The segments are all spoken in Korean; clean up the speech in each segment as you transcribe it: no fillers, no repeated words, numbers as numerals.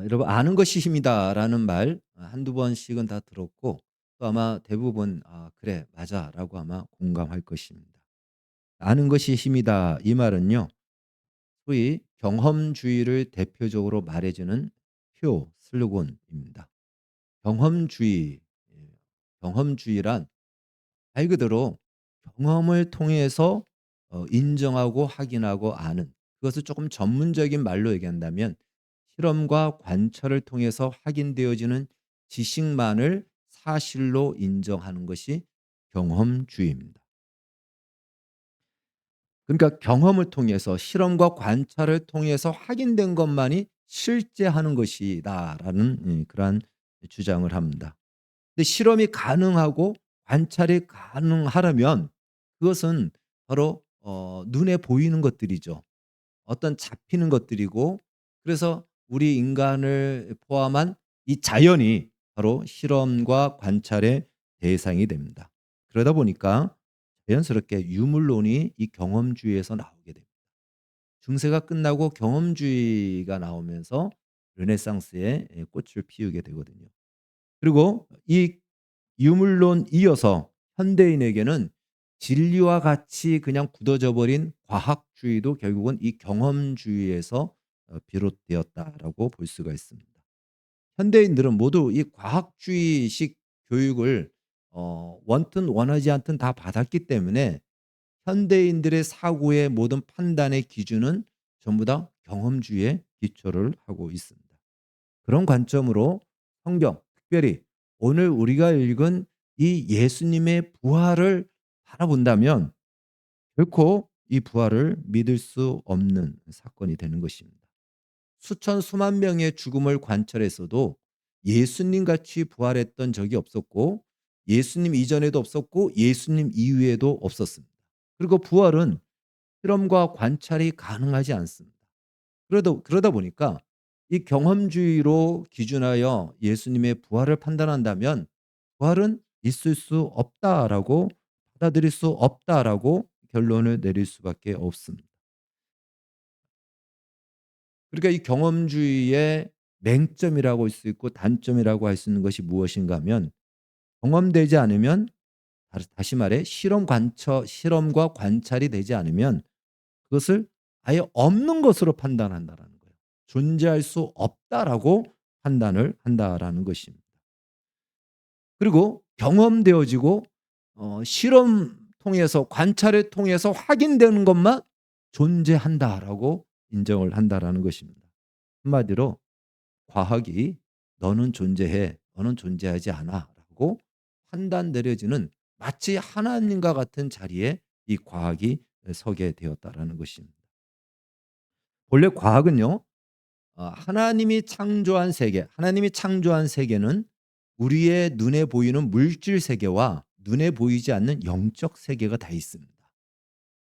여러분 "아는 것이 힘이다."라는 말 한두 번씩은 다 들었고 또 아마 대부분 '아 그래. 맞아.'라고 아마 공감할 것입니다. "아는 것이 힘이다." 이 말은요. 소위 경험주의를 대표적으로 말해 주는 슬로건입니다. 경험주의. 예. 경험주의란 말 그대로 경험을 통해서 인정하고 확인하고 아는, 그것을 조금 전문적인 말로 얘기한다면 실험과 관찰을 통해서 확인되어지는 지식만을 사실로 인정하는 것이 경험주의입니다. 그러니까 경험을 통해서 실험과 관찰을 통해서 확인된 것만이 실제하는 것이다라는 그러한 주장을 합니다. 근데 실험이 가능하고 관찰이 가능하려면 그것은 바로 눈에 보이는 것들이죠. 어떤 잡히는 것들이고, 그래서 우리 인간을 포함한 이 자연이 바로 실험과 관찰의 대상이 됩니다. 그러다 보니까 자연스럽게 유물론이 이 경험주의에서 나오게 됩니다. 중세가 끝나고 경험주의가 나오면서 르네상스의 꽃을 피우게 되거든요. 그리고 이 유물론 이어서 현대인에게는 진리와 같이 그냥 굳어져 버린 과학주의도 결국은 이 경험주의에서 비롯되었다라고 볼 수가 있습니다. 현대인들은 모두 이 과학주의식 교육을 원튼 원하지 않든 다 받았기 때문에 현대인들의 사고의 모든 판단의 기준은 전부 다 경험주의에 기초를 하고 있습니다. 그런 관점으로 성경, 특별히 오늘 우리가 읽은 이 예수님의 부활을 바라본다면 결코 이 부활을 믿을 수 없는 사건이 되는 것입니다. 수천 수만 명의 죽음을 관찰했어도 예수님 같이 부활했던 적이 없었고, 예수님 이전에도 없었고 예수님 이후에도 없었습니다. 그리고 부활은 실험과 관찰이 가능하지 않습니다. 그러다 보니까 이 경험주의로 기준하여 예수님의 부활을 판단한다면 '부활은 있을 수 없다.'라고, '받아들일 수 없다.'라고 결론을 내릴 수밖에 없습니다. 그러니까 이 경험주의의 맹점이라고 할 수 있고 단점이라고 할 수 있는 것이 무엇인가 하면, 경험되지 않으면, 다시 말해 실험과 관찰이 되지 않으면 그것을 아예 없는 것으로 판단한다라는 거예요. '존재할 수 없다.'라고 판단을 한다라는 것입니다. 그리고 경험되어지고 실험 통해서 관찰을 통해서 확인되는 것만 '존재한다.'라고 인정을 한다라는 것입니다. 한마디로 과학이 '너는 존재해. 너는 존재하지 않아.'라고 판단 내려지는, 마치 하나님과 같은 자리에 이 과학이 서게 되었다라는 것입니다. 본래 과학은요. 하나님이 창조한 세계는 우리의 눈에 보이는 물질 세계와 눈에 보이지 않는 영적 세계가 다 있습니다.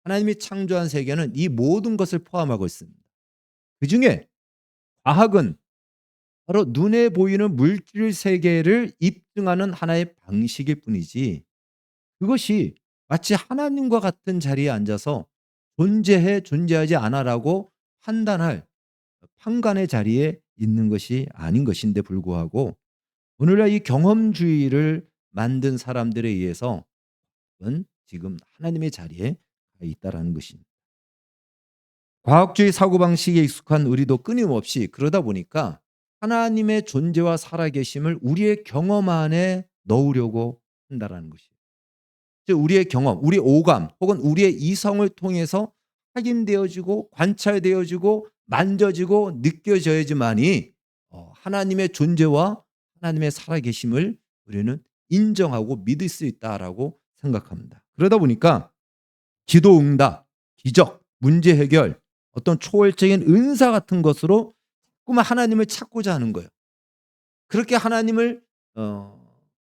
하나님이 창조한 세계는 이 모든 것을 포함하고 있습니다. 그중에 과학은 바로 눈에 보이는 물질 세계를 입증하는 하나의 방식일 뿐이지, 그것이 마치 하나님과 같은 자리에 앉아서 존재해 존재하지 않아라고 판단할 판관의 자리에 있는 것이 아닌 것인데 불구하고 오늘날 이 경험주의를 만든 사람들에 의해서 지금 하나님의 자리에 가 있다라는 것입니다. 과학주의 사고방식에 익숙한 우리도 끊임없이 그러다 보니까 하나님의 존재와 살아계심을 우리의 경험 안에 넣으려고 한다라는 것이에요. 즉 우리의 경험, 우리의 오감 혹은 우리의 이성을 통해서 확인되어지고 관찰되어지고 만져지고 느껴져야지만이 하나님의 존재와 하나님의 살아계심을 우리는 인정하고 믿을 수 있다라고 생각합니다. 그러다 보니까 기도 응답, 기적, 문제 해결, 어떤 초월적인 은사 같은 것으로 자꾸만 하나님을 찾고자 하는 거예요. 그렇게 하나님을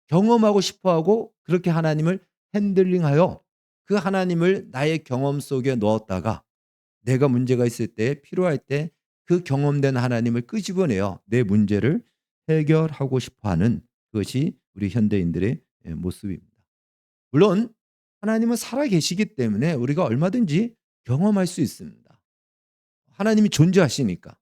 경험하고 싶어하고 그렇게 하나님을 핸들링하여 그 하나님을 나의 경험 속에 넣었다가 내가 문제가 있을 때 필요할 때 그 경험된 하나님을 끄집어내어 내 문제를 해결하고 싶어하는, 그것이 우리 현대인들의 모습입니다. 물론 하나님은 살아계시기 때문에 우리가 얼마든지 경험할 수 있습니다. 하나님이 존재하시니까.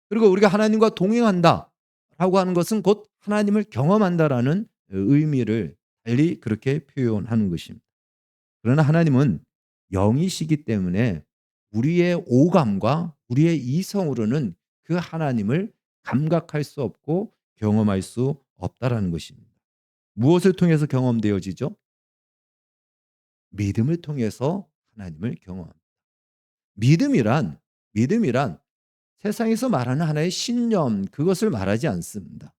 그리고 우리가 하나님과 동행한다라고 하는 것은 곧 하나님을 경험한다라는 의미를 달리 그렇게 표현하는 것입니다. 그러나 하나님은 영이시기 때문에 우리의 오감과 우리의 이성으로는 그 하나님을 감각할 수 없고 경험할 수 없다라는 것입니다. 무엇을 통해서 경험되어지죠? 믿음을 통해서 하나님을 경험합니다. 믿음이란 세상에서 말하는 하나의 신념 그것을 말하지 않습니다.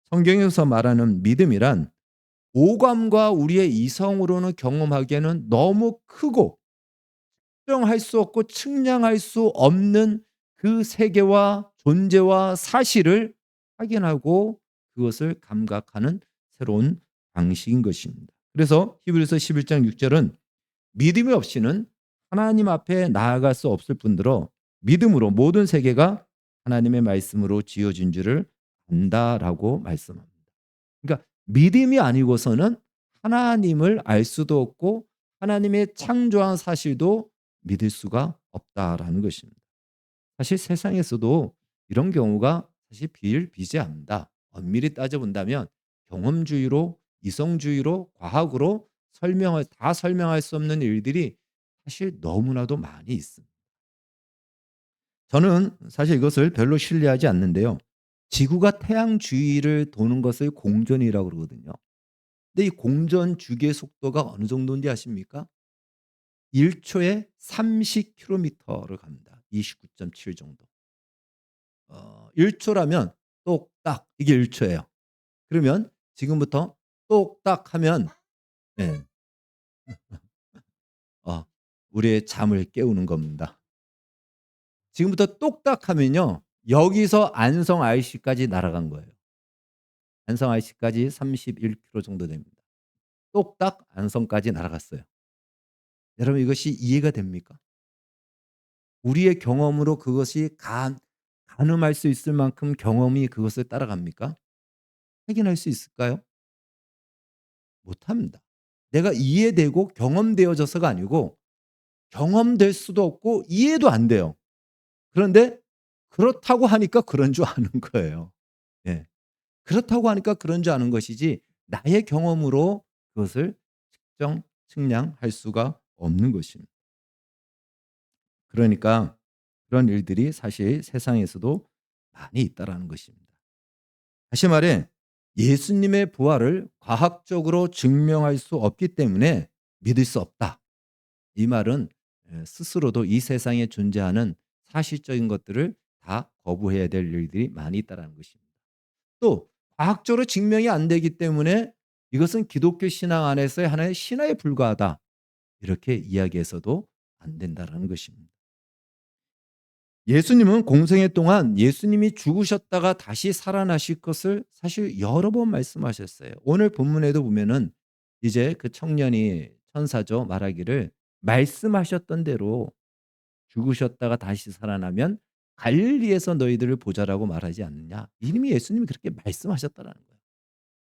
성경에서 말하는 믿음이란 오감과 우리의 이성으로는 경험하기에는 너무 크고 측정할 수 없고 측량할 수 없는 그 세계와 존재와 사실을 확인하고 그것을 감각하는 새로운 방식인 것입니다. 그래서 히브리서 11장 6절은 믿음이 없이는 하나님 앞에 나아갈 수 없을 뿐더러 믿음으로 모든 세계가 하나님의 말씀으로 지어진 줄을 안다라고 말씀합니다. 그러니까 믿음이 아니고서는 하나님을 알 수도 없고 하나님의 창조한 사실도 믿을 수가 없다라는 것입니다. 사실 세상에서도 이런 경우가 사실 비일비재합니다. 엄밀히 따져본다면 경험주의로 이성주의로 과학으로 설명할 수 없는 일들이 사실 너무나도 많이 있습니다. 저는 사실 이것을 별로 신뢰하지 않는데요. 지구가 태양 주위를 도는 것을 공전이라고 그러거든요. 근데 이 공전 주기의 속도가 어느 정도인지 아십니까? 1 초에 30km를 갑니다. 29.7 정도. 1 초라면 똑딱 이게 1 초예요. 그러면 지금부터 똑딱 하면 네. 우리의 잠을 깨우는 겁니다. 지금부터 똑딱 하면요. 여기서 안성 IC까지 날아간 거예요. 안성 IC까지 31km 정도 됩니다. 똑딱 안성까지 날아갔어요. 여러분 이것이 이해가 됩니까? 우리의 경험으로 그것이 가늠할 수 있을 만큼 경험이 그것을 따라갑니까? 확인할 수 있을까요? 못합니다. 내가 이해되고 경험되어져서가 아니고 경험될 수도 없고 이해도 안 돼요. 그런데 그렇다고 하니까 그런 줄 아는 거예요. 예. 그렇다고 하니까 그런 줄 아는 것이지 나의 경험으로 그것을 측정, 측량할 수가 없는 것입니다. 그러니까 그런 일들이 사실 세상에서도 많이 있다라는 것입니다. 다시 말해 예수님의 부활을 과학적으로 증명할 수 없기 때문에 믿을 수 없다. 이 말은 스스로도 이 세상에 존재하는 사실적인 것들을 다 거부해야 될 일들이 많이 있다는 것입니다. 또 과학적으로 증명이 안 되기 때문에 이것은 기독교 신앙 안에서의 하나의 신화에 불과하다. 이렇게 이야기해서도 안 된다는 것입니다. 예수님은 공생애 동안 예수님이 죽으셨다가 다시 살아나실 것을 사실 여러 번 말씀하셨어요. 오늘 본문에도 보면은 이제 그 청년이 천사죠 말하기를 말씀하셨던 대로 죽으셨다가 다시 살아나면 갈릴리에서 너희들을 보자라고 말하지 않느냐. 이미 예수님이 그렇게 말씀하셨다라는 거예요.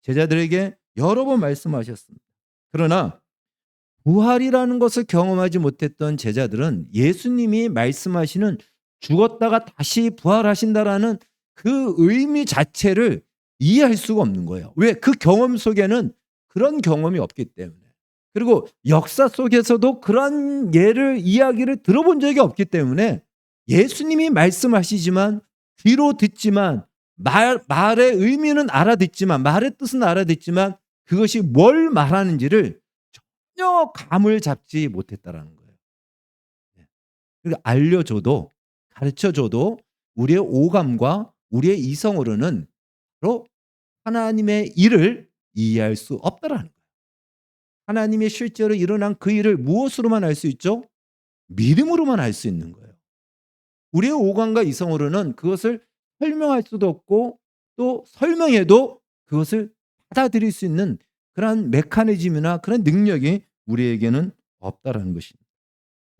제자들에게 여러 번 말씀하셨습니다. 그러나 부활이라는 것을 경험하지 못했던 제자들은 예수님이 말씀하시는 죽었다가 다시 부활하신다라는 그 의미 자체를 이해할 수가 없는 거예요. 왜? 그 경험 속에는 그런 경험이 없기 때문에. 그리고 역사 속에서도 그런 이야기를 들어본 적이 없기 때문에 예수님이 말씀하시지만 귀로 듣지만 말의 의미는 알아듣지만 말의 뜻은 알아듣지만 그것이 뭘 말하는지를 전혀 감을 잡지 못했다라는 거예요. 네. 그러니까 알려줘도 가르쳐줘도 우리의 오감과 우리의 이성으로는 바로 하나님의 일을 이해할 수 없다라는 거예요. 하나님이 실제로 일어난 그 일을 무엇으로만 알 수 있죠? 믿음으로만 알 수 있는 거예요. 우리의 오감과 이성으로는 그것을 설명할 수도 없고 또 설명해도 그것을 받아들일 수 있는 그런 메커니즘이나 그런 능력이 우리에게는 없다라는 것입니다.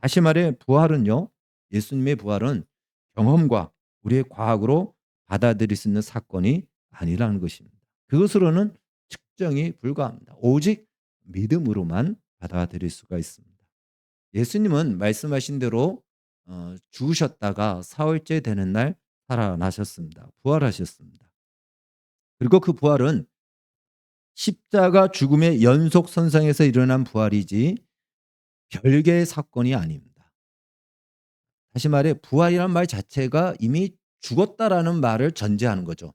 다시 말해 부활은요. 예수님의 부활은 경험과 우리의 과학으로 받아들일 수 있는 사건이 아니라는 것입니다. 그것으로는 측정이 불가합니다. 오직 믿음으로만 받아들일 수가 있습니다. 예수님은 말씀하신 대로 죽으셨다가 사흘째 되는 날 살아나셨습니다. 부활하셨습니다. 그리고 그 부활은 십자가 죽음의 연속선상에서 일어난 부활이지 별개의 사건이 아닙니다. 다시 말해 부활이란 말 자체가 이미 죽었다라는 말을 전제하는 거죠.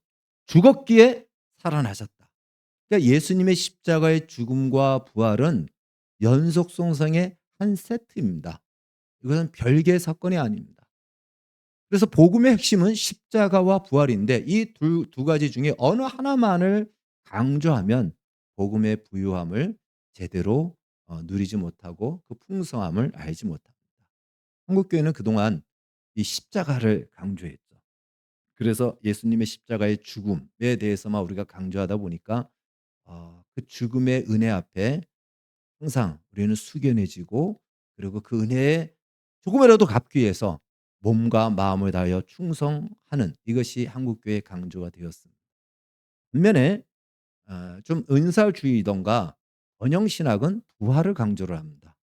죽었기에 살아나셨다. 그러니까 예수님의 십자가의 죽음과 부활은 연속성상의 한 세트입니다. 이것은 별개의 사건이 아닙니다. 그래서 복음의 핵심은 십자가와 부활인데 이 두 가지 중에 어느 하나만을 강조하면 복음의 부유함을 제대로 누리지 못하고 그 풍성함을 알지 못합니다. 한국 교회는 그동안 이 십자가를 강조했죠. 그래서 예수님의 십자가의 죽음에 대해서만 우리가 강조하다 보니까 그 죽음의 은혜 앞에 항상 우리는 숙연해지고 그리고 그 은혜에 조금이라도 갚기 위해서 몸과 마음을 다하여 충성하는 이것이 한국교회의 강조가 되었습니다. 반면에 좀 은사주의던가 번영신학은 부활을 강조를 합니다.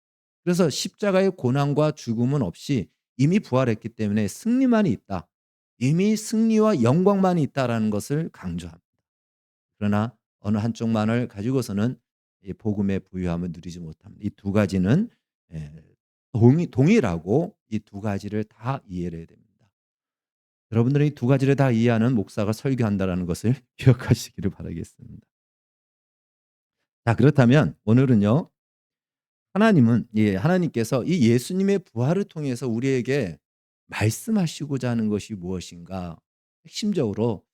그래서 십자가의 고난과 죽음은 없이 이미 부활했기 때문에 승리만이 있다. 이미 승리와 영광만이 있다라는 것을 강조합니다. 그러나 어느 한쪽만을 가지고서는 이 복음의 부유함을 누리지 못합니다. 이 두 가지는 예 동일하고 이 두 가지를 다 이해를 해야 됩니다. 여러분들이 이 두 가지를 다 이해하는 목사가 설교한다라는 것을 기억하시기를 바라겠습니다. 자 그렇다면 오늘은요. 하나님께서 이 예수님의 부활을 통해서 우리에게 말씀하시고자 하는 것이 무엇인가 핵심적으로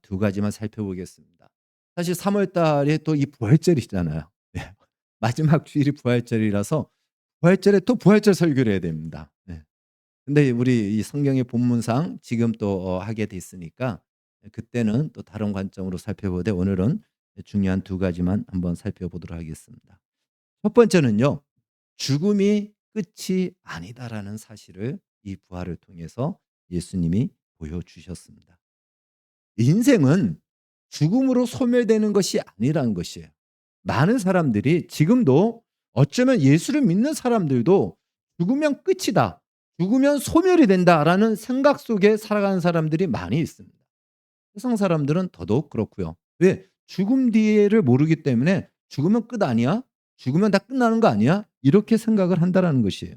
두 가지만 살펴보겠습니다. 사실 3월 달에 또 이 부활절이잖아요. 네. 마지막 주일이 부활절이라서 부활절에 또 부활절 설교를 해야 됩니다. 네. 근데 우리 이 성경의 본문상 지금 또 하게 됐으니까 그때는 또 다른 관점으로 살펴보되 오늘은 중요한 두 가지만 한번 살펴보도록 하겠습니다. 첫 번째는요. 죽음이 끝이 아니다라는 사실을 이 부활을 통해서 예수님이 보여주셨습니다. 인생은 죽음으로 소멸되는 것이 아니라는 것이에요. 많은 사람들이 지금도 어쩌면 예수를 믿는 사람들도 죽으면 끝이다. 죽으면 소멸이 된다라는 생각 속에 살아가는 사람들이 많이 있습니다. 세상 사람들은 더더욱 그렇고요. 왜? 죽음 뒤를 모르기 때문에 죽으면 끝 아니야? 죽으면 다 끝나는 거 아니야? 이렇게 생각을 한다라는 것이에요.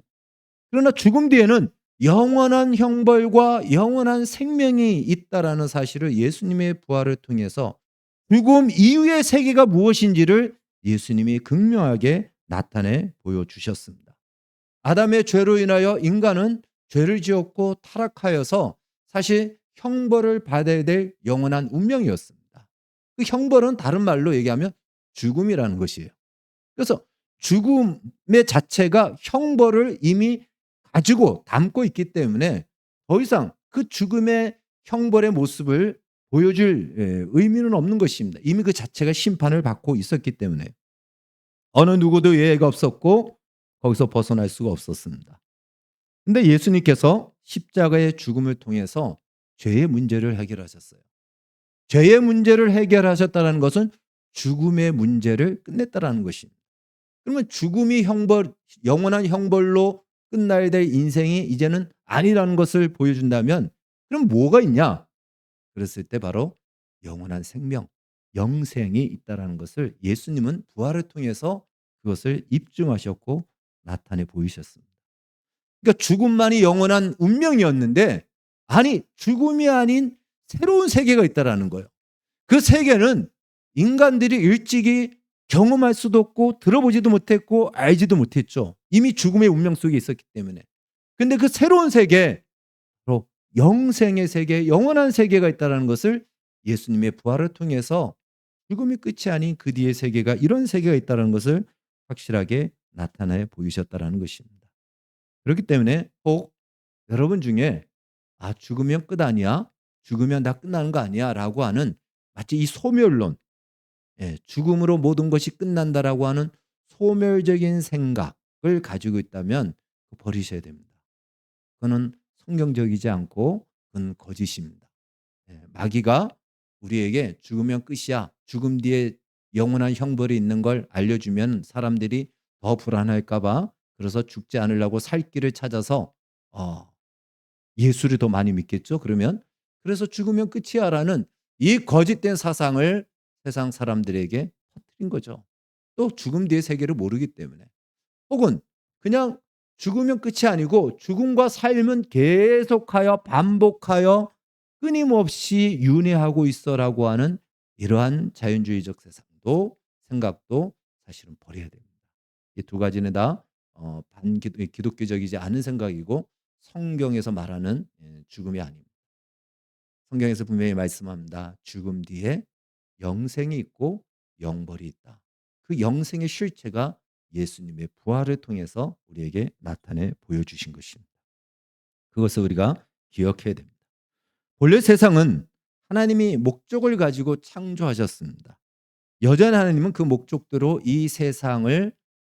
그러나 죽음 뒤에는 영원한 형벌과 영원한 생명이 있다라는 사실을 예수님의 부활을 통해서 죽음 이후의 세계가 무엇인지를 예수님이 극명하게 나타내 보여주셨습니다. 아담의 죄로 인하여 인간은 죄를 지었고 타락하여서 사실 형벌을 받아야 될 영원한 운명이었습니다. 그 형벌은 다른 말로 얘기하면 죽음이라는 것이에요. 그래서 죽음의 자체가 형벌을 이미 가지고 담고 있기 때문에 더 이상 그 죽음의 형벌의 모습을 보여줄 의미는 없는 것입니다. 이미 그 자체가 심판을 받고 있었기 때문에 어느 누구도 예외가 없었고 거기서 벗어날 수가 없었습니다. 근데 예수님께서 십자가의 죽음을 통해서 죄의 문제를 해결하셨어요. 죄의 문제를 해결하셨다는 것은 죽음의 문제를 끝냈다라는 것입니다. 그러면 죽음이 영원한 형벌로 끝나야 될 인생이 이제는 아니라는 것을 보여준다면 그럼 뭐가 있냐? 그랬을 때 바로 영원한 생명, 영생이 있다라는 것을 예수님은 부활을 통해서 그것을 입증하셨고 나타내 보이셨습니다. 그러니까 죽음만이 영원한 운명이었는데 아니 죽음이 아닌 새로운 세계가 있다라는 거예요. 그 세계는 인간들이 일찍이 경험할 수도 없고 들어보지도 못했고 알지도 못했죠. 이미 죽음의 운명 속에 있었기 때문에. 근데 그 새로운 세계, 바로 영생의 세계, 영원한 세계가 있다는 것을 예수님의 부활을 통해서 죽음이 끝이 아닌 그 뒤의 세계가 이런 세계가 있다는 것을 확실하게 나타내 보이셨다는 것입니다. 그렇기 때문에 꼭 여러분 중에 죽으면 끝 아니야? 죽으면 다 끝나는 거 아니야? 라고 하는 마치 이 소멸론, 죽음으로 모든 것이 끝난다라고 하는 소멸적인 생각을 가지고 있다면 버리셔야 됩니다. 그거는 성경적이지 않고 그건 거짓입니다. 마귀가 우리에게 죽으면 끝이야. 죽음 뒤에 영원한 형벌이 있는 걸 알려주면 사람들이 더 불안할까 봐 그래서 죽지 않으려고 살 길을 찾아서 예수를 더 많이 믿겠죠. 그러면 그래서 죽으면 끝이야라는 이 거짓된 사상을 세상 사람들에게 퍼뜨린 거죠. 또 죽음 뒤의 세계를 모르기 때문에. 혹은 그냥 죽으면 끝이 아니고 죽음과 삶은 계속하여 반복하여 끊임없이 윤회하고 있어라고 하는 이러한 자연주의적 세상도 생각도 사실은 버려야 됩니다. 이 두 가지는 다 기독교적이지 않은 생각이고 성경에서 말하는 죽음이 아닙니다. 성경에서 분명히 말씀합니다. 죽음 뒤에 영생이 있고 영벌이 있다. 그 영생의 실체가 예수님의 부활을 통해서 우리에게 나타내 보여주신 것입니다. 그것을 우리가 기억해야 됩니다. 본래 세상은 하나님이 목적을 가지고 창조하셨습니다. 여전히 하나님은 그 목적대로 이 세상을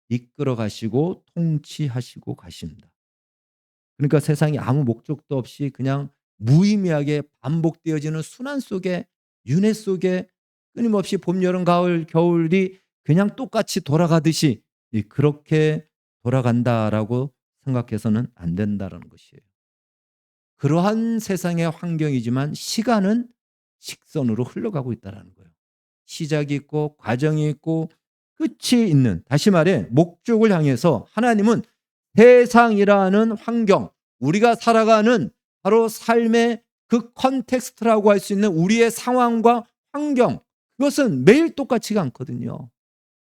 이끌어 가시고 통치하시고 가십니다. 그러니까 세상이 아무 목적도 없이 그냥 무의미하게 반복되어지는 순환 속에 윤회 속에 끊임없이 봄, 여름, 가을, 겨울이 그냥 똑같이 돌아가듯이 그렇게 돌아간다라고 생각해서는 안 된다라는 것이에요. 그러한 세상의 환경이지만 시간은 직선으로 흘러가고 있다는 거예요. 시작이 있고 과정이 있고 끝이 있는, 다시 말해 목적을 향해서 하나님은 세상이라는 환경, 우리가 살아가는 바로 삶의 그 컨텍스트라고 할 수 있는 우리의 상황과 환경, 그것은 매일 똑같지가 않거든요.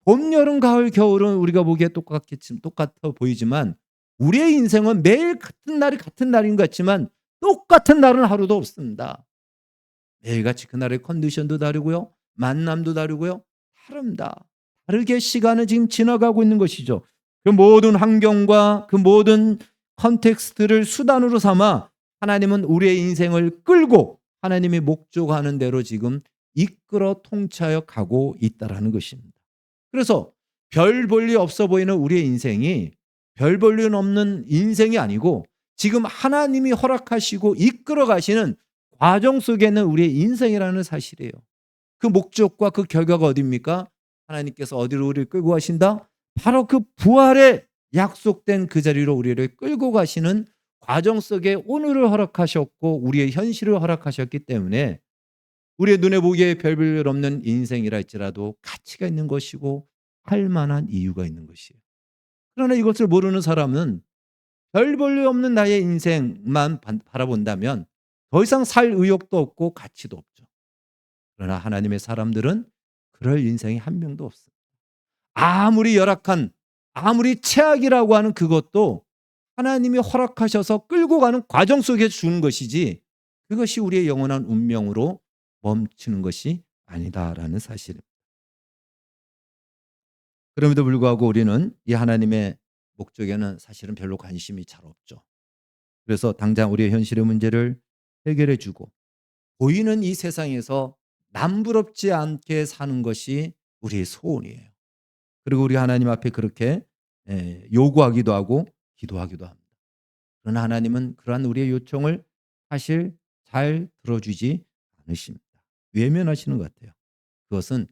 봄, 여름, 가을, 겨울은 우리가 보기에 똑같아 보이지만 우리의 인생은 매일 같은 날이 같은 날인 것 같지만 똑같은 날은 하루도 없습니다. 매일같이 그날의 컨디션도 다르고요. 만남도 다르고요. 다릅니다. 다르게 시간은 지금 지나가고 있는 것이죠. 그 모든 환경과 그 모든 컨텍스트를 수단으로 삼아 하나님은 우리의 인생을 끌고 하나님이 목적하는 대로 지금 이끌어 통치하여 가고 있다라는 것입니다. 그래서 별 볼 일 없어 보이는 우리의 인생이 별 볼 일 없는 인생이 아니고 지금 하나님이 허락하시고 이끌어 가시는 과정 속에 있는 우리의 인생이라는 사실이에요. 그 목적과 그 결과가 어디입니까? 하나님께서 어디로 우리를 끌고 가신다? 바로 그 부활에 약속된 그 자리로 우리를 끌고 가시는 과정 속에 오늘을 허락하셨고 우리의 현실을 허락하셨기 때문에 우리의 눈에 보기에 별 볼 일 없는 인생이라 할지라도 가치가 있는 것이고 할 만한 이유가 있는 것이에요. 그러나 이것을 모르는 사람은 별 볼 일 없는 나의 인생만 바라본다면 더 이상 살 의욕도 없고 가치도 없죠. 그러나 하나님의 사람들은 그럴 인생이 한 명도 없어요. 아무리 열악한, 아무리 최악이라고 하는 그것도 하나님이 허락하셔서 끌고 가는 과정 속에 주는 것이지 그것이 우리의 영원한 운명으로 멈추는 것이 아니다라는 사실입니다. 그럼에도 불구하고 우리는 이 하나님의 목적에는 사실은 별로 관심이 잘 없죠. 그래서 당장 우리의 현실의 문제를 해결해 주고 보이는 이 세상에서 남부럽지 않게 사는 것이 우리의 소원이에요. 그리고 우리 하나님 앞에 그렇게 요구하기도 하고 기도하기도 합니다. 그러나 하나님은 그러한 우리의 요청을 사실 잘 들어주지 않으십니다. 외면하시는 것 같아요. 그것은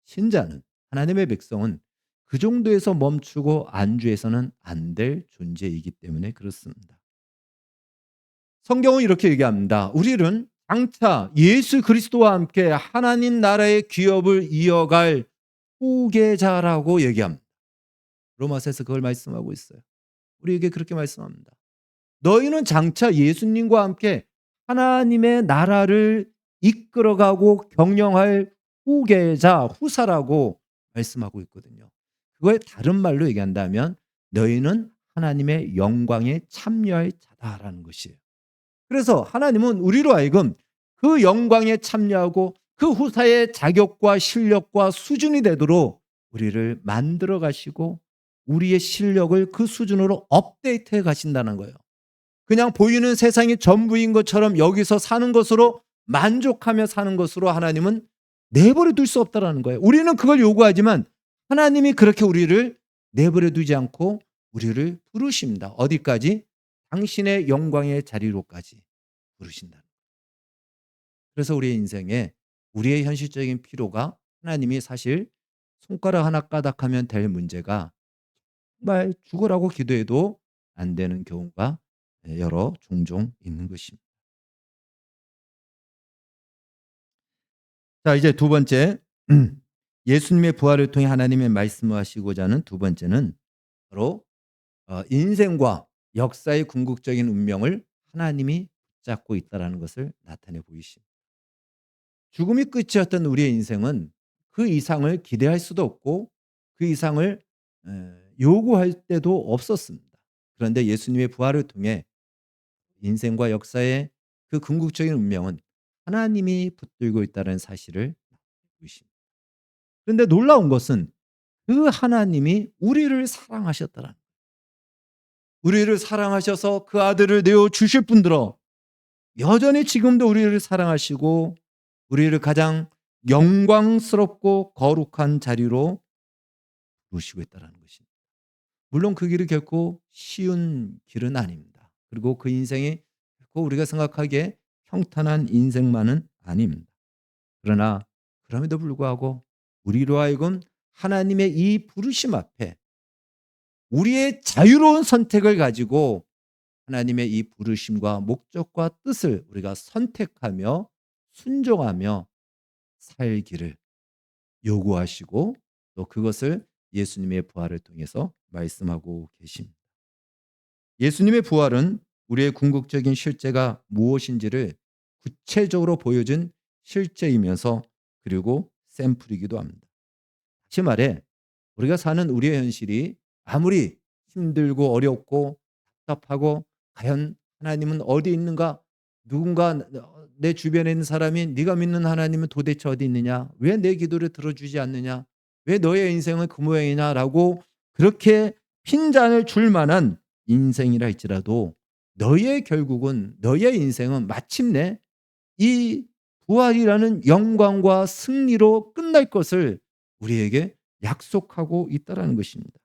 신자는, 하나님의 백성은 그 정도에서 멈추고 안주해서는 안 될 존재이기 때문에 그렇습니다. 성경은 이렇게 얘기합니다. 우리는 장차 예수 그리스도와 함께 하나님 나라의 기업을 이어갈 후계자라고 얘기합니다. 로마서에서 그걸 말씀하고 있어요. 우리에게 그렇게 말씀합니다. 너희는 장차 예수님과 함께 하나님의 나라를 이끌어가고 경영할 후계자, 후사라고 말씀하고 있거든요. 그걸 다른 말로 얘기한다면 너희는 하나님의 영광에 참여할 자다라는 것이에요. 그래서 하나님은 우리로 하여금 그 영광에 참여하고 그 후사의 자격과 실력과 수준이 되도록 우리를 만들어 가시고 우리의 실력을 그 수준으로 업데이트해 가신다는 거예요. 그냥 보이는 세상이 전부인 것처럼 여기서 사는 것으로 만족하며 사는 것으로 하나님은 내버려 둘 수 없다라는 거예요. 우리는 그걸 요구하지만 하나님이 그렇게 우리를 내버려 두지 않고 우리를 부르십니다. 어디까지? 당신의 영광의 자리로까지 부르신다. 그래서 우리의 인생에 우리의 현실적인 필요가 하나님이 사실 손가락 하나 까닥하면 될 문제가 정말 죽으라고 기도해도 안 되는 경우가 종종 있는 것입니다. 자, 이제 두 번째, 예수님의 부활을 통해 하나님의 말씀하시고자 하는 두 번째는 바로 인생과 역사의 궁극적인 운명을 하나님이 붙잡고 있다라는 것을 나타내 보이십니다. 죽음이 끝이었던 우리의 인생은 그 이상을 기대할 수도 없고 그 이상을 요구할 때도 없었습니다. 그런데 예수님의 부활을 통해 인생과 역사의 그 궁극적인 운명은 하나님이 붙들고 있다는 사실을 보이십니다. 그런데 놀라운 것은 그 하나님이 우리를 사랑하셨더라. 우리를 사랑하셔서 그 아들을 내어 주실 뿐더러 여전히 지금도 우리를 사랑하시고 우리를 가장 영광스럽고 거룩한 자리로 부르시고 있다는 것입니다. 물론 그 길이 결코 쉬운 길은 아닙니다. 그리고 그 인생이 결코 우리가 생각하기에 평탄한 인생만은 아닙니다. 그러나 그럼에도 불구하고 우리로 하여금 하나님의 이 부르심 앞에 우리의 자유로운 선택을 가지고 하나님의 이 부르심과 목적과 뜻을 우리가 선택하며 순종하며 살기를 요구하시고 또 그것을 예수님의 부활을 통해서 말씀하고 계십니다. 예수님의 부활은 우리의 궁극적인 실제가 무엇인지를 구체적으로 보여준 실제이면서 그리고 샘플이기도 합니다. 다시 말해 우리가 사는 우리의 현실이 아무리 힘들고 어렵고 답답하고 과연 하나님은 어디 있는가? 누군가 내 주변에 있는 사람이 네가 믿는 하나님은 도대체 어디 있느냐? 왜 내 기도를 들어주지 않느냐? 왜 너의 인생은 그 모양이냐라고 그렇게 핀잔을 줄 만한 인생이라 할지라도 너의 결국은 너의 인생은 마침내 이 부활이라는 영광과 승리로 끝날 것을 우리에게 약속하고 있다라는 것입니다.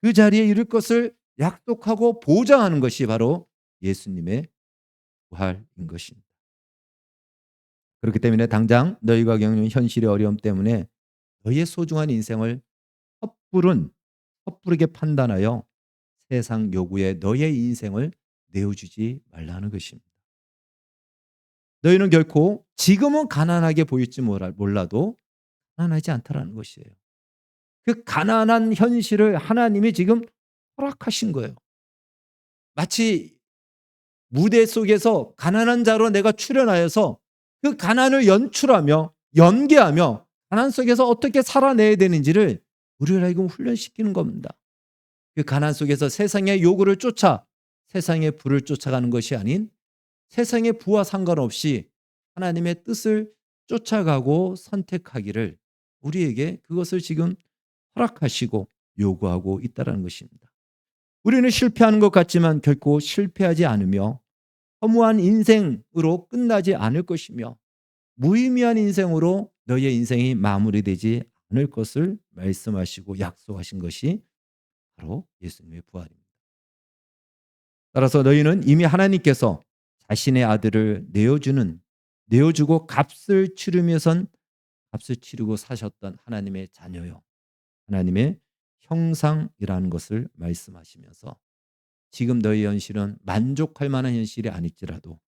그 자리에 이를 것을 약속하고 보장하는 것이 바로 예수님의 부활인 것입니다. 그렇기 때문에 당장 너희가 겪는 현실의 어려움 때문에 너희의 소중한 인생을 섣부르게 판단하여 세상 요구에 너희의 인생을 내어주지 말라는 것입니다. 너희는 결코 지금은 가난하게 보일지 몰라도 가난하지 않다라는 것이에요. 그 가난한 현실을 하나님이 지금 허락하신 거예요. 마치 무대 속에서 가난한 자로 내가 출연하여서 그 가난을 연출하며 연기하며 가난 속에서 어떻게 살아내야 되는지를 우리를 하여금 훈련시키는 겁니다. 그 가난 속에서 세상의 요구를 쫓아 세상의 부를 쫓아가는 것이 아닌 세상의 부와 상관없이 하나님의 뜻을 쫓아가고 선택하기를 우리에게 그것을 지금 허락하시고 요구하고 있다는 것입니다. 우리는 실패하는 것 같지만 결코 실패하지 않으며 허무한 인생으로 끝나지 않을 것이며 무의미한 인생으로 너의 인생이 마무리되지 않을 것을 말씀하시고 약속하신 것이 바로 예수님의 부활입니다. 따라서 너희는 이미 하나님께서 자신의 아들을 내어주고 값을 치르고 사셨던 하나님의 자녀요. 하나님의 형상이라는 것을 말씀하시면서 지금 너희 현실은 만족할 만한 현실이 아닐지라도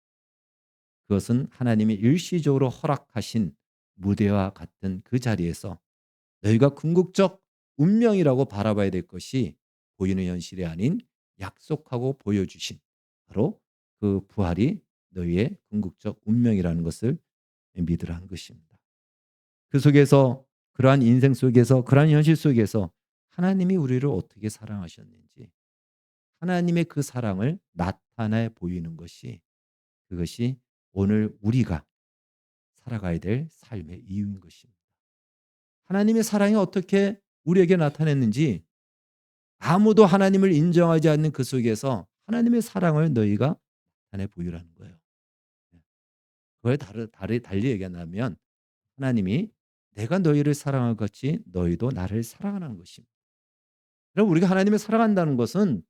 그것은 하나님이 일시적으로 허락하신 무대와 같은 그 자리에서 너희가 궁극적 운명이라고 바라봐야 될 것이 보이는 현실이 아닌 약속하고 보여주신 바로 그 부활이 너희의 궁극적 운명이라는 것을 믿으라는 것입니다. 그 속에서 그러한 인생 속에서 그러한 현실 속에서 하나님이 우리를 어떻게 사랑하셨는지 하나님의 그 사랑을 나타내 보이는 것이 그것이 오늘 우리가 살아가야 될 삶의 이유인 것입니다. 하나님의 사랑이 어떻게 우리에게 나타냈는지 아무도 하나님을 인정하지 않는 그 속에서 하나님의 사랑을 너희가 나타내 보이라는 거예요. 그걸 달리 얘기한다면 하나님이 내가 너희를 사랑한 것 같이 너희도 나를 사랑하는 것입니다. 그럼 우리가 하나님을 사랑한다는 것은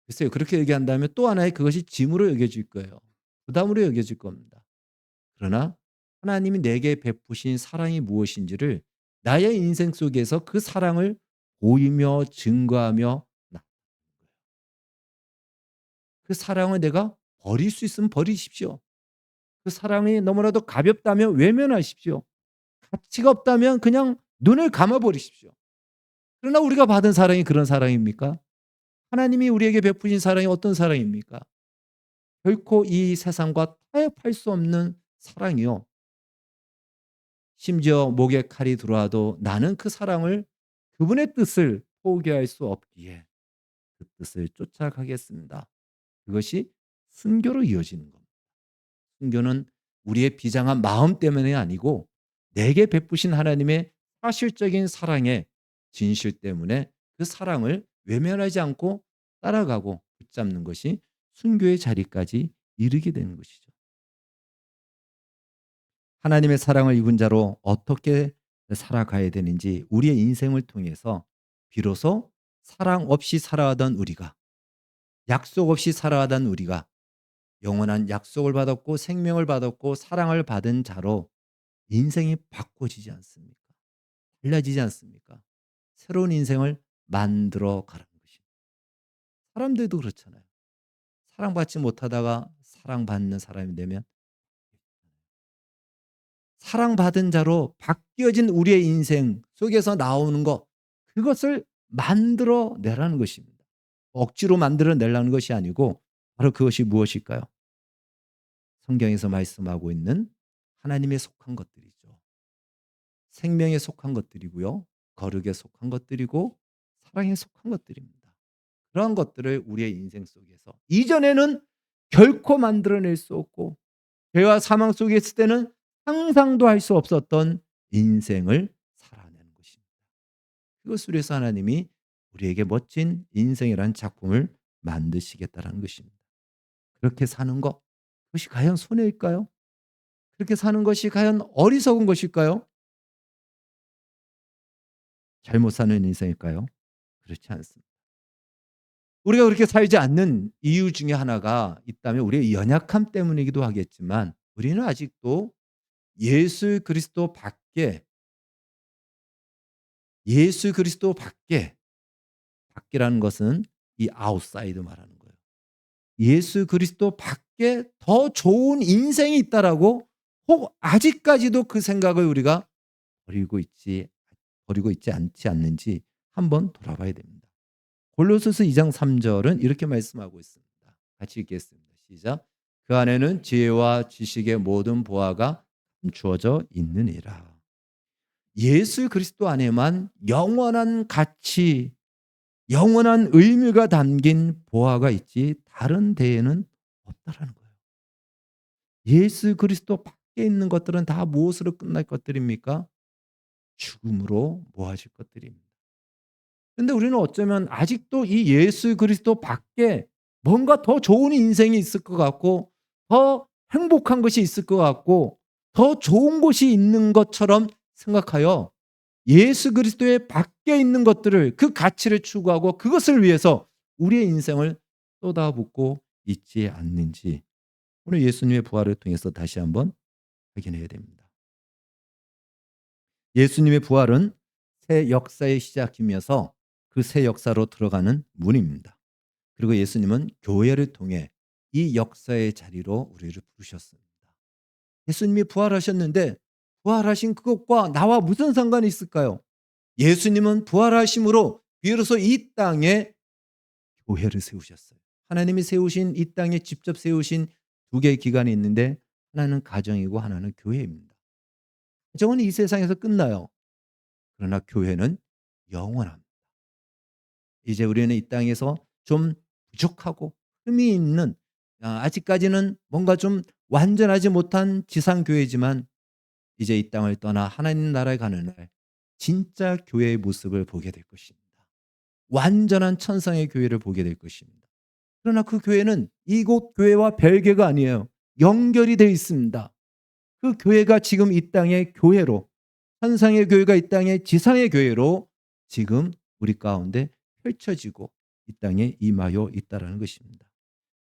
글쎄요 그렇게 얘기한다면 또 하나의 그것이 짐으로 여겨질 거예요. 부담으로 여겨질 겁니다. 그러나 하나님이 내게 베푸신 사랑이 무엇인지를 나의 인생 속에서 그 사랑을 보이며 증거하며 그 사랑을 내가 버릴 수 있으면 버리십시오. 그 사랑이 너무나도 가볍다면 외면하십시오. 가치가 없다면 그냥 눈을 감아 버리십시오. 그러나 우리가 받은 사랑이 그런 사랑입니까? 하나님이 우리에게 베푸신 사랑이 어떤 사랑입니까? 결코 이 세상과 타협할 수 없는 사랑이요. 심지어 목에 칼이 들어와도 나는 그 사랑을 그분의 뜻을 포기할 수 없기에 그 뜻을 쫓아가겠습니다. 그것이 순교로 이어지는 겁니다. 순교는 우리의 비장한 마음 때문이 아니고 내게 베푸신 하나님의 사실적인 사랑의 진실 때문에 그 사랑을 외면하지 않고 따라가고 붙잡는 것이 순교의 자리까지 이르게 되는 것이죠. 하나님의 사랑을 입은 자로 어떻게 살아가야 되는지 우리의 인생을 통해서 비로소 사랑 없이 살아가던 우리가, 약속 없이 살아가던 우리가 영원한 약속을 받았고 생명을 받았고 사랑을 받은 자로 인생이 바꿔지지 않습니까? 달라지지 않습니까? 새로운 인생을 만들어 가라는 것입니다. 사람들도 그렇잖아요. 사랑받지 못하다가 사랑받는 사람이 되면 사랑받은 자로 바뀌어진 우리의 인생 속에서 나오는 것, 그것을 만들어 내라는 것입니다. 억지로 만들어 내라는 것이 아니고 바로 그것이 무엇일까요? 성경에서 말씀하고 있는 하나님에 속한 것들이죠. 생명에 속한 것들이고요. 거룩에 속한 것들이고 사랑에 속한 것들입니다. 그러한 것들을 우리의 인생 속에서 이전에는 결코 만들어낼 수 없고 죄와 사망 속에 있을 때는 상상도 할 수 없었던 인생을 살아내는 것입니다. 그것을 위해서 하나님이 우리에게 멋진 인생이라는 작품을 만드시겠다는 것입니다. 그렇게 사는 것, 그것이 과연 손해일까요? 그렇게 사는 것이 과연 어리석은 것일까요? 잘못 사는 인생일까요? 그렇지 않습니다. 우리가 그렇게 살지 않는 이유 중에 하나가 있다면 우리의 연약함 때문이기도 하겠지만 우리는 아직도 예수 그리스도 밖에 예수 그리스도 밖에 밖이라는 것은 이 아웃사이드 말하는 거예요. 예수 그리스도 밖에 더 좋은 인생이 있다라고 혹 아직까지도 그 생각을 우리가 버리고 있지 않지 않는지 한번 돌아봐야 됩니다. 골로새서 2장 3절은 이렇게 말씀하고 있습니다. 같이 읽겠습니다. 시작. 그 안에는 지혜와 지식의 모든 보화가 감추어져 있느니라. 예수 그리스도 안에만 영원한 가치, 영원한 의미가 담긴 보화가 있지 다른 데에는 없다라는 거예요. 예수 그리스도 밖에 있는 것들은 다 무엇으로 끝날 것들입니까? 죽음으로 모아질 것들입니다. 근데 우리는 어쩌면 아직도 이 예수 그리스도 밖에 뭔가 더 좋은 인생이 있을 것 같고 더 행복한 것이 있을 것 같고 더 좋은 곳이 있는 것처럼 생각하여 예수 그리스도의 밖에 있는 것들을 그 가치를 추구하고 그것을 위해서 우리의 인생을 쏟아붓고 있지 않는지 오늘 예수님의 부활을 통해서 다시 한번 확인해야 됩니다. 예수님의 부활은 새 역사의 시작이면서 그 새 역사로 들어가는 문입니다. 그리고 예수님은 교회를 통해 이 역사의 자리로 우리를 부르셨습니다. 예수님이 부활하셨는데 부활하신 그것과 나와 무슨 상관이 있을까요? 예수님은 부활하심으로 비로소 이 땅에 교회를 세우셨어요. 하나님이 세우신 이 땅에 직접 세우신 두 개의 기관이 있는데 하나는 가정이고 하나는 교회입니다. 가정은 이 세상에서 끝나요. 그러나 교회는 영원합니다. 이제 우리는 이 땅에서 좀 부족하고 흠이 있는 아직까지는 뭔가 좀 완전하지 못한 지상교회지만 이제 이 땅을 떠나 하나님 나라에 가는 날 진짜 교회의 모습을 보게 될 것입니다. 완전한 천상의 교회를 보게 될 것입니다. 그러나 그 교회는 이곳 교회와 별개가 아니에요. 연결이 되어 있습니다. 그 교회가 지금 이 땅의 교회로 천상의 교회가 이 땅의 지상의 교회로 지금 우리 가운데 펼쳐지고 이 땅에 임하여 있다라는 것입니다.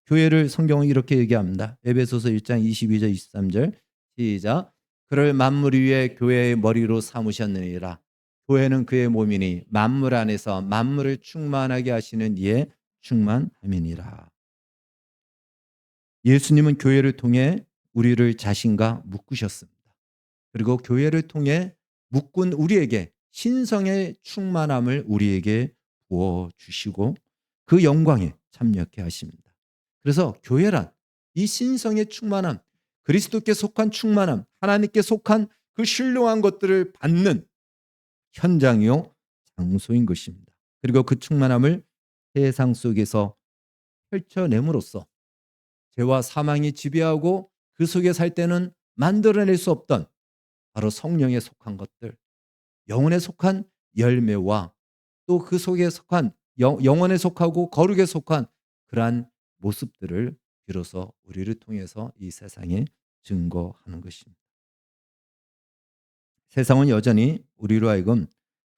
교회를 성경은 이렇게 얘기합니다. 에베소서 1장 22절 23절 시작. 그를 만물 위에 교회의 머리로 삼으셨느니라. 교회는 그의 몸이니 만물 안에서 만물을 충만하게 하시는 이의 충만함이니라. 예수님은 교회를 통해 우리를 자신과 묶으셨습니다. 그리고 교회를 통해 묶은 우리에게 신성의 충만함을 우리에게 부어 주시고 그 영광에 참여케 하십니다. 그래서 교회란 이 신성의 충만함, 그리스도께 속한 충만함, 하나님께 속한 그 신령한 것들을 받는 현장이요 장소인 것입니다. 그리고 그 충만함을 세상 속에서 펼쳐냄으로써 죄와 사망이 지배하고 그 속에 살 때는 만들어낼 수 없던 바로 성령에 속한 것들, 영혼에 속한 열매와 또 그 속에 속한 영혼에 속하고 거룩에 속한 그러한 모습들을 비로소 우리를 통해서 이 세상에 증거하는 것입니다. 세상은 여전히 우리로 하여금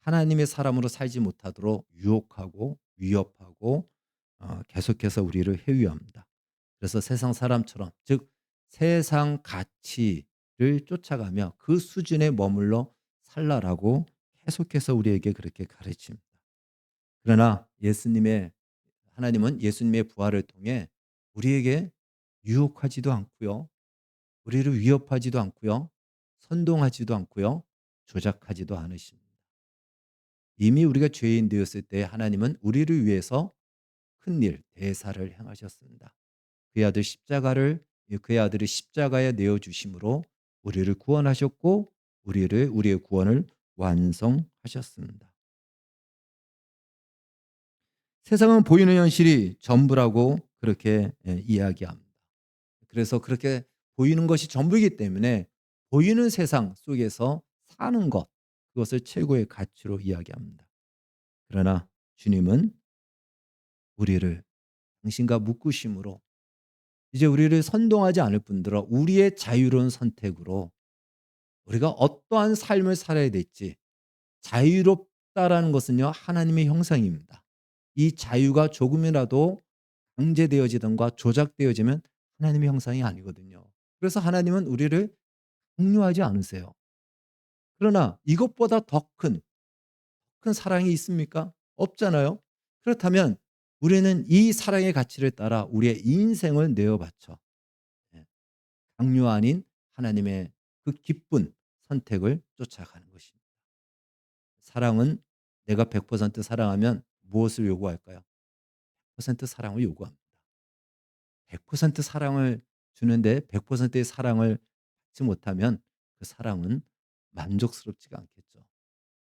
하나님의 사람으로 살지 못하도록 유혹하고 위협하고 계속해서 우리를 해위합니다. 그래서 세상 사람처럼 즉 세상 가치를 쫓아가며 그 수준에 머물러 살라라고 계속해서 우리에게 그렇게 가르칩니다. 그러나 하나님은 예수님의 부활을 통해 우리에게 유혹하지도 않고요. 우리를 위협하지도 않고요. 선동하지도 않고요. 조작하지도 않으십니다. 이미 우리가 죄인 되었을 때 하나님은 우리를 위해서 큰일, 대사를 행하셨습니다. 그의 아들이 십자가에 내어 주심으로 우리를 구원하셨고 우리의 구원을 완성하셨습니다. 세상은 보이는 현실이 전부라고 그렇게 이야기합니다. 그래서 그렇게 보이는 것이 전부이기 때문에 보이는 세상 속에서 사는 것, 그것을 최고의 가치로 이야기합니다. 그러나 주님은 우리를 당신과 묶으심으로 이제 우리를 선동하지 않을 뿐더러 우리의 자유로운 선택으로 우리가 어떠한 삶을 살아야 될지 자유롭다라는 것은요 하나님의 형상입니다. 이 자유가 조금이라도 강제되어지던가 조작되어지면 하나님의 형상이 아니거든요. 그래서 하나님은 우리를 강요하지 않으세요. 그러나 이것보다 더 큰 사랑이 있습니까? 없잖아요. 그렇다면 우리는 이 사랑의 가치를 따라 우리의 인생을 내어 바쳐 예, 강요 아닌 하나님의 그 기쁜 선택을 쫓아가는 것입니다. 사랑은 내가 100% 사랑하면 무엇을 요구할까요? 100% 사랑을 요구합니다. 100% 사랑을 주는데 100%의 사랑을 받지 못하면 그 사랑은 만족스럽지가 않겠죠.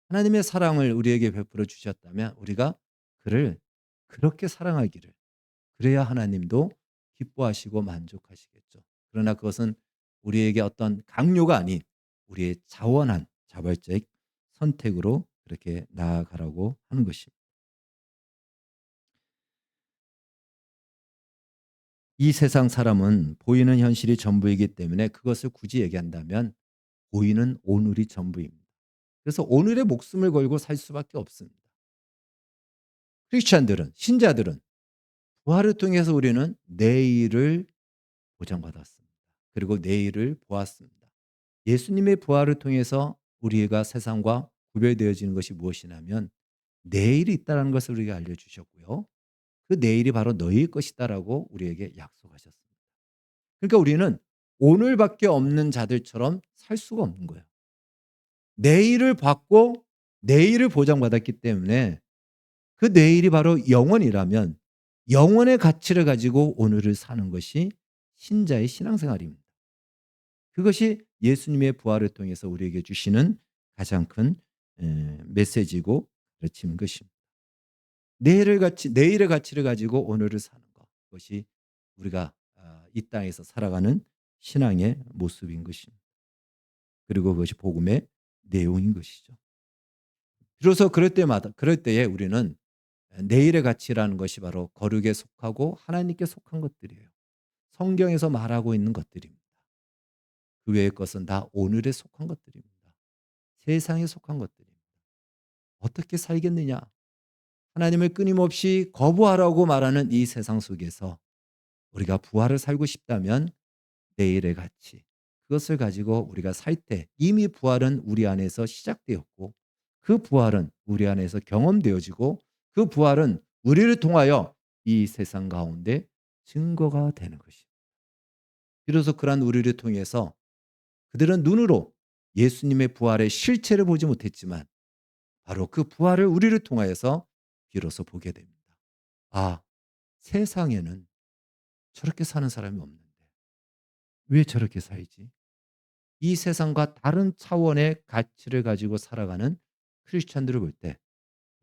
하나님의 사랑을 우리에게 베풀어 주셨다면 우리가 그를 그렇게 사랑하기를 그래야 하나님도 기뻐하시고 만족하시겠죠. 그러나 그것은 우리에게 어떤 강요가 아닌 우리의 자원한 자발적 선택으로 그렇게 나아가라고 하는 것입니다. 이 세상 사람은 보이는 현실이 전부이기 때문에 그것을 굳이 얘기한다면 보이는 오늘이 전부입니다. 그래서 오늘의 목숨을 걸고 살 수밖에 없습니다. 크리스찬들은 신자들은 부활을 통해서 우리는 내일을 보장받았습니다. 그리고 내일을 보았습니다. 예수님의 부활을 통해서 우리가 세상과 구별되어지는 것이 무엇이냐면 내일이 있다는 것을 우리에게 알려주셨고요. 그 내일이 바로 너희의 것이다라고 우리에게 약속하셨습니다. 그러니까 우리는 오늘밖에 없는 자들처럼 살 수가 없는 거예요. 내일을 받고 내일을 보장받았기 때문에 그 내일이 바로 영원이라면 영원의 가치를 가지고 오늘을 사는 것이 신자의 신앙생활입니다. 그것이 예수님의 부활을 통해서 우리에게 주시는 가장 큰 메시지고 가르치는 것입니다. 내일의 가치를 가지고 오늘을 사는 것. 그것이 우리가 이 땅에서 살아가는 신앙의 모습인 것입니다. 그리고 그것이 복음의 내용인 것이죠. 비로소 그럴 때에 우리는 내일의 가치라는 것이 바로 거룩에 속하고 하나님께 속한 것들이에요. 성경에서 말하고 있는 것들입니다. 그 외의 것은 다 오늘에 속한 것들입니다. 세상에 속한 것들입니다. 어떻게 살겠느냐? 하나님을 끊임없이 거부하라고 말하는 이 세상 속에서 우리가 부활을 살고 싶다면 내일의 가치, 그것을 가지고 우리가 살 때 이미 부활은 우리 안에서 시작되었고 그 부활은 우리 안에서 경험되어지고 그 부활은 우리를 통하여 이 세상 가운데 증거가 되는 것입니다. 비로소 그러한 우리를 통해서 그들은 눈으로 예수님의 부활의 실체를 보지 못했지만 바로 그 부활을 우리를 통하여서 비로소 보게 됩니다. 아, 세상에는 저렇게 사는 사람이 없는데 왜 저렇게 살지? 이 세상과 다른 차원의 가치를 가지고 살아가는 크리스찬들을 볼 때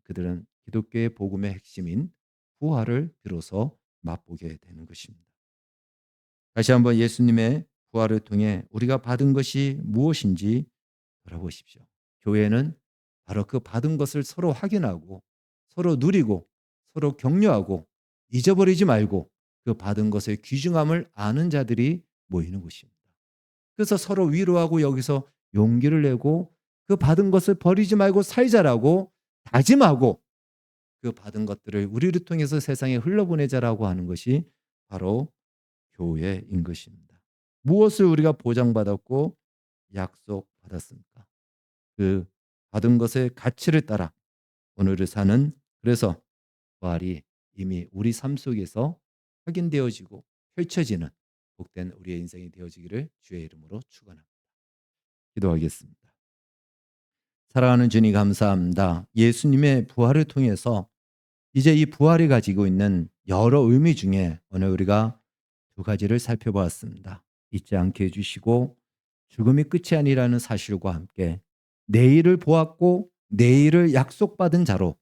그들은 기독교의 복음의 핵심인 부활을 비로소 맛보게 되는 것입니다. 다시 한번 예수님의 부활을 통해 우리가 받은 것이 무엇인지 돌아보십시오. 교회는 바로 그 받은 것을 서로 확인하고 서로 누리고 서로 격려하고 잊어버리지 말고 그 받은 것의 귀중함을 아는 자들이 모이는 곳입니다. 그래서 서로 위로하고 여기서 용기를 내고 그 받은 것을 버리지 말고 살자라고 다짐하고 그 받은 것들을 우리를 통해서 세상에 흘러보내자라고 하는 것이 바로 교회인 것입니다. 무엇을 우리가 보장받았고 약속받았습니까? 그 받은 것의 가치를 따라 오늘을 사는, 그래서 부활이 이미 우리 삶 속에서 확인되어지고 펼쳐지는 복된 우리의 인생이 되어지기를 주의 이름으로 축원합니다. 기도하겠습니다. 사랑하는 주님 감사합니다. 예수님의 부활을 통해서 이제 이 부활이 가지고 있는 여러 의미 중에 오늘 우리가 두 가지를 살펴보았습니다. 잊지 않게 해주시고 죽음이 끝이 아니라는 사실과 함께 내일을 보았고 내일을 약속받은 자로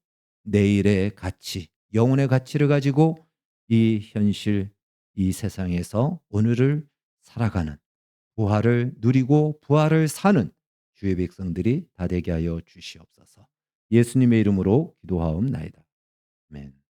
내일의 가치, 영혼의 가치를 가지고 이 현실, 이 세상에서 오늘을 살아가는 부활을 누리고 부활을 사는 주의 백성들이 다 되게 하여 주시옵소서. 예수님의 이름으로 기도하옵나이다. 아멘.